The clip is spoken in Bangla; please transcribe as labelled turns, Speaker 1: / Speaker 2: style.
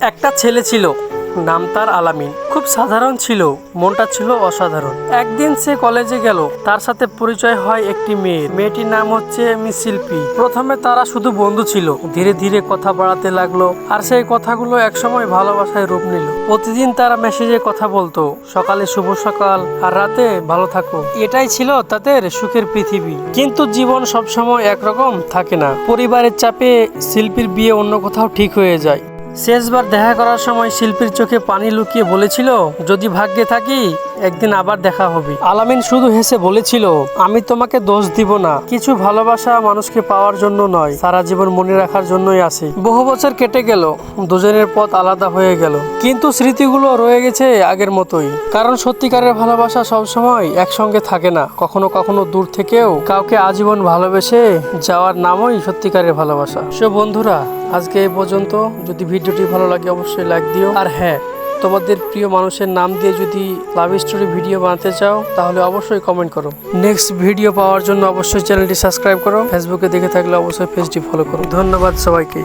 Speaker 1: একটা ছেলে ছিল, নাম তার আলামিন। খুব সাধারণ ছিল, মনটা ছিল অসাধারণ। একদিন সে কলেজে গেল, তার সাথে পরিচয় হয় একটি মেয়ের। মেয়েটির নাম হচ্ছে মিস শিল্পী। প্রথমে তারা শুধু বন্ধু ছিল, ধীরে ধীরে কথা বাড়াতে লাগলো, আর সেই কথাগুলো একসময় ভালোবাসায় রূপ নিল। প্রতিদিন তারা মেসেজে কথা বলতো, সকালে শুভ সকাল আর রাতে ভালো থাকো। এটাই ছিল তাদের সুখের পৃথিবী। কিন্তু জীবন সবসময় একরকম থাকে না। পরিবারের চাপে শিল্পীর বিয়ে অন্য কোথাও ঠিক হয়ে যায়। শেষবার দেখা করার সময় শিল্পীর চোখে পানি লুকিয়ে বলেছিল, যদি ভাগ্যে থাকি একদিন আবার দেখা হবে। আলামিন শুধু হেসে বলেছিল, আমি তোমাকে দোষ দিব না। কিছু ভালোবাসা মানুষকে পাওয়ার জন্য নয়, সারা জীবন মনে রাখার জন্যই আসে। বহু বছর কেটে গেল, দুজনের পথ আলাদা হয়ে গেল, কিন্তু স্মৃতিগুলো রয়ে গেছে আগের মতোই। কারণ সত্যিকারের ভালোবাসা সবসময় একসঙ্গে থাকে না, কখনো কখনো দূর থেকেও কাউকে আজীবন ভালোবেসে যাওয়ার নামই সত্যিকারের ভালোবাসা। সো বন্ধুরা, আজকে এই পর্যন্ত। যদি ভিডিওটি ভালো লাগে অবশ্যই লাইক দিও। আর হ্যাঁ, তোমাদের প্রিয় মানুষের নাম দিয়ে যদি লাভ স্টোরি ভিডিও বানাতে চাও তাহলে অবশ্যই কমেন্ট করো। নেক্সট ভিডিও পাওয়ার জন্য অবশ্যই চ্যানেলটি সাবস্ক্রাইব করো। ফেসবুকে দেখে থাকলে অবশ্যই পেজটি ফলো করো। ধন্যবাদ সবাইকে।